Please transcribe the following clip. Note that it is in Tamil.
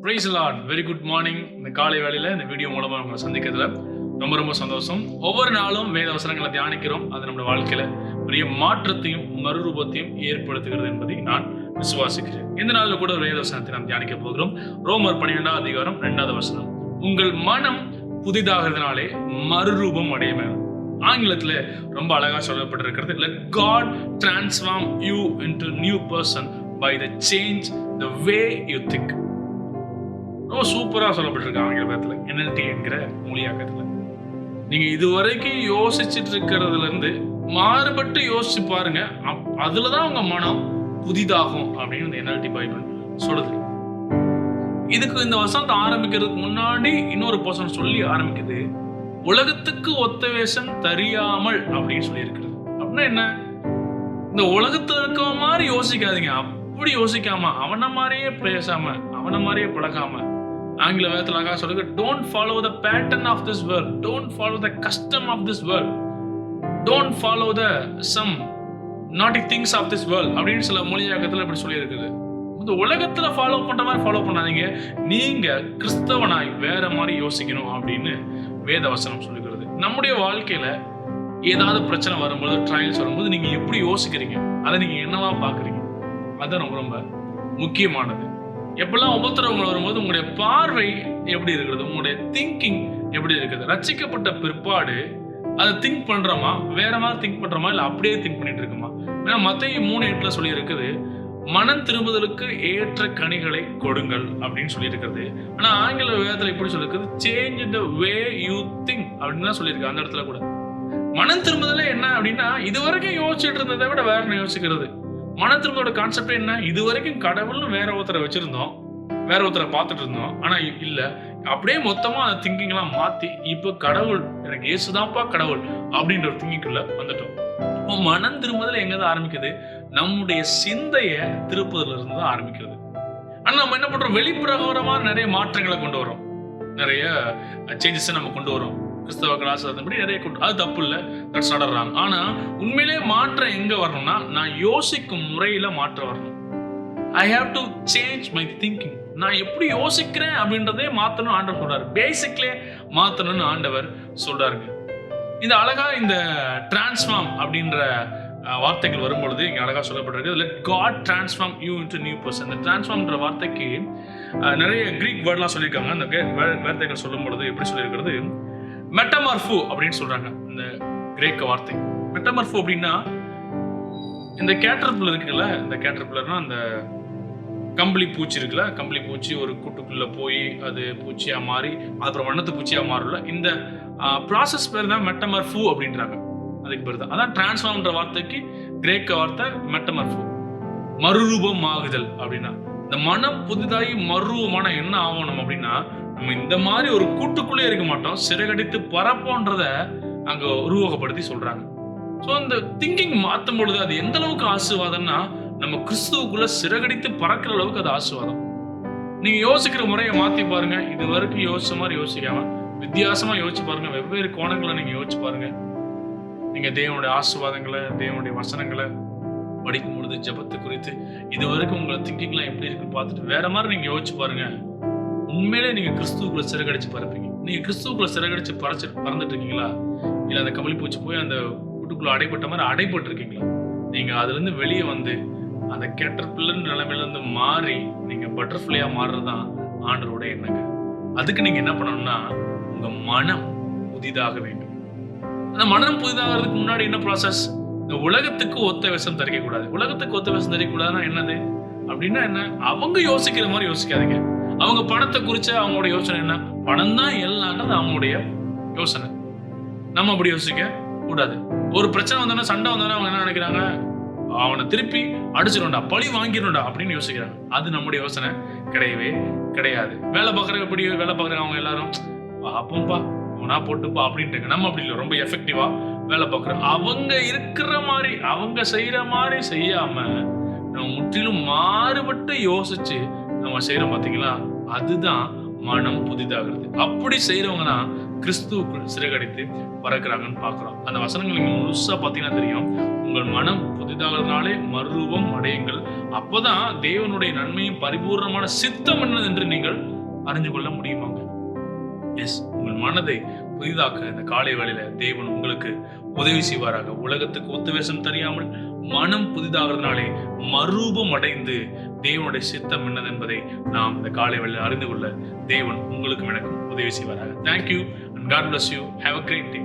Price lord. Very good morning. இந்த காலை வேளையில இந்த வீடியோ மூலமா உங்களை சந்திக்கிறதுல ரொம்ப ரொம்ப சந்தோஷம். ஒவ்வொரு நாளும் வேத வசனங்களை தியானிக்கிறோம். அது நம்முடைய வாழ்க்கையில பெரிய மாற்றத்தையும் மறுரூபத்தையும் ஏற்படுத்துகிறது என்பதை நான் விசுவாசிக்கிறேன். இந்த நாளில் கூட ஒரு வேத வசனத்தை நாம் தியானிக்க போகிறோம். ரோமர் 12 அதிகாரம் 2வது வசனம். உங்கள் மனம் புதிதாகிறதுனாலே மறுரூபம் அடையும். ஆங்கிலத்துல ரொம்ப அழகா சொல்லப்பட்டிருக்கிறது. Let God transform you into new person by the change the way you think. ரொம்ப சூப்பரா சொல்லப்பட்டிருக்கு ஆங்கிலத்துல, NLT என்கிற மொழியாக்கத்துல. நீங்க இதுவரைக்கும் யோசிச்சுட்டு இருக்கிறதுல இருந்து மாறுபட்டு யோசிச்சு பாருங்க, அதுலதான் உங்க மனம் புதிதாகும் அப்படின்னு இந்த NLT பைபிள் சொல்லுது. இதுக்கு இந்த வசனத்தை ஆரம்பிக்கிறதுக்கு முன்னாடி இன்னொரு பர்சன் சொல்லி ஆரம்பிக்குது, உலகத்துக்கு ஒத்த வேஷம் தெரியாமல் அப்படின்னு சொல்லி இருக்கிறது. அப்படின்னா என்ன? இந்த உலகத்துல இருக்க மாதிரி யோசிக்காதீங்க. அப்படி யோசிக்காம, அவனை மாதிரியே பேசாம, அவனை மாதிரியே பழகாம, ஆங்கில வேதத்துல அழகா சொல்லுங்க, don't follow the pattern of this world, don't follow the custom of this world, don't follow the some naughty things of this world அப்படின்னு சில மொழியாக்கத்துல இப்படி சொல்லி இருக்குது. இந்த உலகத்துல ஃபாலோ பண்ற மாதிரி ஃபாலோ பண்ணாதீங்க, நீங்க கிறிஸ்தவனாய் வேற மாதிரி யோசிக்கணும் அப்படின்னு வேத வசனம் சொல்லுகிறது. நம்முடைய வாழ்க்கையில ஏதாவது பிரச்சனை வரும்போது, ட்ரையல்ஸ் வரும்போது நீங்க எப்படி யோசிக்கிறீங்க, அதை நீங்க என்னவா பாக்குறீங்க, அதுதான் ரொம்ப ரொம்ப முக்கியமானது. எப்பெல்லாம் உபத்திரவங்கள் வரும்போது உங்களுடைய பார்வை எப்படி இருக்கிறது, உங்களுடைய திங்கிங் எப்படி இருக்குது. ரட்சிக்கப்பட்ட பிற்பாடு அதை திங்க் பண்றோமா, வேற மாதிரி திங்க் பண்றோமா, இல்ல அப்படியே திங்க் பண்ணிட்டு இருக்குமா? ஏன்னா மத்தேயு 3:8 சொல்லி இருக்குது, மனம் திரும்புதலுக்கு ஏற்ற கனிகளை கொடுங்கள் அப்படின்னு சொல்லி இருக்கிறது. ஆனா ஆங்கில வேதத்துல இப்படி சொல்லிருக்குது, change the way you think அப்படின்னு தான் சொல்லியிருக்கு. அந்த இடத்துல கூட மனம் திரும்புதலே என்ன அப்படின்னா, இதுவரைக்கும் யோசிச்சுட்டு இருந்ததை விட வேற யோசிக்கிறது. மனம் திரும்புதலோட கான்செப்ட் என்ன? இது வரைக்கும் கடவுள்னு வேற ஒருத்தரை வச்சிருந்தோம், வேற ஒருத்தரை பார்த்துட்டு இருந்தோம். ஆனா இல்ல, அப்படியே மொத்தமா அந்த திங்கிங் எல்லாம் மாத்தி இப்ப கடவுள் எனக்கு இயேசுதான்ப்பா கடவுள் அப்படின்ற ஒரு திங்கிங்குள்ள வந்துட்டோம். மனம் திரும்புதல் எங்கதான் ஆரம்பிக்குது? நம்முடைய சிந்தைய திருப்புதல இருந்து தான் ஆரம்பிக்கிறது. ஆனா நம்ம என்ன பண்றோம்? வெளிப்பிரகாரமா நிறைய மாற்றங்களை கொண்டு வரோம், நிறைய சேஞ்சஸ் நம்ம கொண்டு வரோம். கிறிஸ்தவ கலாச்சாரத்தின்படி நிறைய கொண்டு, அது தப்பு இல்லை, தட்ஸ் நாட் ராங். ஆனா உண்மையிலே மாற்றம் எங்க வரணும்னா, நான் யோசிக்கும் முறையில மாற்றம் வரணும். I have to change my thinking. நான் எப்படி யோசிக்கிறேன் அப்படின்றதே மாத்தணும் ஆண்டவர் சொல்றாரு. பேசிக்லே மாத்தணும்னு ஆண்டவர் சொல்றாருங்க. இந்த அழகா இந்த டிரான்ஸ்ஃபார்ம் அப்படின்ற வார்த்தைகள் வரும்பொழுது இங்க அழகா சொல்லப்பட்டிருக்கு, let God transform you into new person. இந்த டிரான்ஸ்ஃபார்ம்ன்ற வார்த்தைக்கு நிறைய கிரீக் வேர்ட்லாம் சொல்லியிருக்காங்க. அந்த வார்த்தைகள் சொல்லும் பொழுது எப்படி சொல்லியிருக்கிறது, மெட்டமார்ஃபோ அப்படின்னு சொல்றாங்க. இந்த கிரேக்க வார்த்தை மெட்டமார்ஃபோ அப்படின்னா, இந்த கேட்டர்பில்லர் இருக்குல்ல, இந்த கேட்டர்பில்லர்னா அந்த கம்பளி பூச்சி இருக்குல்ல, கம்பளி பூச்சி ஒரு கூட்டுக்குள்ள போய் அது பூச்சியா மாறி அப்புறம் வண்ணத்து பூச்சியா மாறும்ல, இந்த ப்ராசஸ் பேர் தான் மெட்டமார்ஃபோ அப்படின்றாங்க. அதுக்கு பேர் தான், அதான் டிரான்ஸ்ஃபார்ம்ன்ற வார்த்தைக்கு கிரேக்க வார்த்தை மெட்டமார்ஃபோ, மறுரூபம் ஆகுதல் அப்படின்னா. இந்த மனம் புதிதாகி மறுரூபமான என்ன ஆகணும் அப்படின்னா, நம்ம இந்த மாதிரி ஒரு கூட்டுக்குள்ளே இருக்க மாட்டோம், சிறகடித்து பரப்போன்றத அங்க உருவகப்படுத்தி சொல்றாங்க. ஸோ இந்த திங்கிங் மாற்றும் பொழுது அது எந்த அளவுக்கு ஆசீர்வாதம்னா, நம்ம கிறிஸ்துவுக்குள்ள சிறகடித்து பறக்கிற அளவுக்கு அது ஆசீர்வாதம். நீங்க யோசிக்கிற முறையை மாத்தி பாருங்க. இது வரைக்கும் யோசிச்ச மாதிரி யோசிக்காம வித்தியாசமா யோசிச்சு பாருங்க. வெவ்வேறு கோணங்களை நீங்க யோசிச்சு பாருங்க. நீங்க தேவனுடைய ஆசீர்வாதங்களை, தேவனுடைய வசனங்களை படிக்கும் பொழுது, ஜெபத்தை குறித்து இது வரைக்கும் உங்களை திங்கிங்லாம் எப்படி இருக்குன்னு பார்த்துட்டு வேற மாதிரி நீங்க யோசிச்சு பாருங்க. உண்மையிலே நீங்க கிறிஸ்துவுக்குள்ள சிறகடிச்சு பறப்பீங்க. நீங்க கிறிஸ்துவுக்குள்ள சிறகடிச்சு பறந்துட்டு இருக்கீங்களா, இல்ல அந்த கமலி பூச்சி போய் அந்த கூட்டுக்குள்ள அடைப்பட்ட மாதிரி அடைப்பட்டு இருக்கீங்களா? நீங்க அதுல இருந்து வெளியே வந்து அந்த கேட்டர்பில்லர் நிலைமையில இருந்து மாறி நீங்க பட்டர்ஃப்ளையா மாறுறதுதான் ஆண்டவரோட எண்ணங்க. அதுக்கு நீங்க என்ன பண்ணணும்னா, உங்க மனம் புதிதாக வேண்டும். அந்த மனம் புதிதாகிறதுக்கு முன்னாடி என்ன ப்ராசஸ்? இந்த உலகத்துக்கு ஒத்த விஷம் தரிக்க கூடாது. உலகத்துக்கு ஒத்த விஷம் தரிக்க கூடாதுன்னா என்னது அப்படின்னா என்ன? அவங்க யோசிக்கிற மாதிரி யோசிக்காதீங்க. அவங்க பணத்தை குறிச்ச அவங்களோட யோசனை என்ன? பணம் தான் எல்லான்றது அவங்களுடைய யோசனை. நம்ம அப்படி யோசிக்க கூடாது. ஒரு பிரச்சனை வந்தோன்னா, சண்டை வந்தோன்னா அவங்க என்ன நினைக்கிறாங்க? அவனை திருப்பி அடிச்சிடணும்டா, பழி வாங்கிடணும்டா அப்படின்னு யோசிக்கிறாங்க. அது நம்முடைய யோசனை கிடையவே கிடையாது. வேலை பார்க்குற எப்படி வேலை பார்க்குறாங்க அவங்க எல்லாரும், அப்பப்பா அவனா போட்டுப்பா அப்படின்ட்டு. நம்ம அப்படி இல்லை, ரொம்ப எஃபெக்டிவா வேலை பார்க்குறோம். அவங்க இருக்கிற மாதிரி, அவங்க செய்யற மாதிரி செய்யாம நம்ம முற்றிலும் மாறுபட்டு யோசிச்சு நம்ம செய்யறோம் பார்த்தீங்களா, அதுதான் மனம் புதிதாகிறது. அப்படி செய்யறவங்க தான் கிறிஸ்துவுக்குள் சிறகடித்து பறக்கிறாங்கன்னு பார்க்கிறோம். அந்த வசனங்கள் நீங்க முழுசா பார்த்தீங்கன்னா தெரியும். உங்கள் மனம் புதிதாகிறதுனாலே மறுரூபம் அடையுங்கள், அப்பதான் தேவனுடைய நன்மையும் பரிபூர்ணமான சித்தம் என்னது என்று நீங்கள் அறிஞ்சு கொள்ள முடியுமாங்க? எஸ், உங்கள் மனதை புதிதாக்க இந்த காலை வேளையில தேவன் உங்களுக்கு உதவி செய்வாராக. உலகத்துக்கு ஒத்துவேஷம் தெரியாமல் மனம் புதிதாகிறதுனாலே மறுரூபம் அடைந்து தேவனுடைய சித்தம் என்னது என்பதை நாம் இந்த காலை வேளையில அறிந்து கொள்ள தேவன் உங்களுக்கும் எனக்கும் உதவி செய்வாராக. Thank you and God bless you. Have a great day.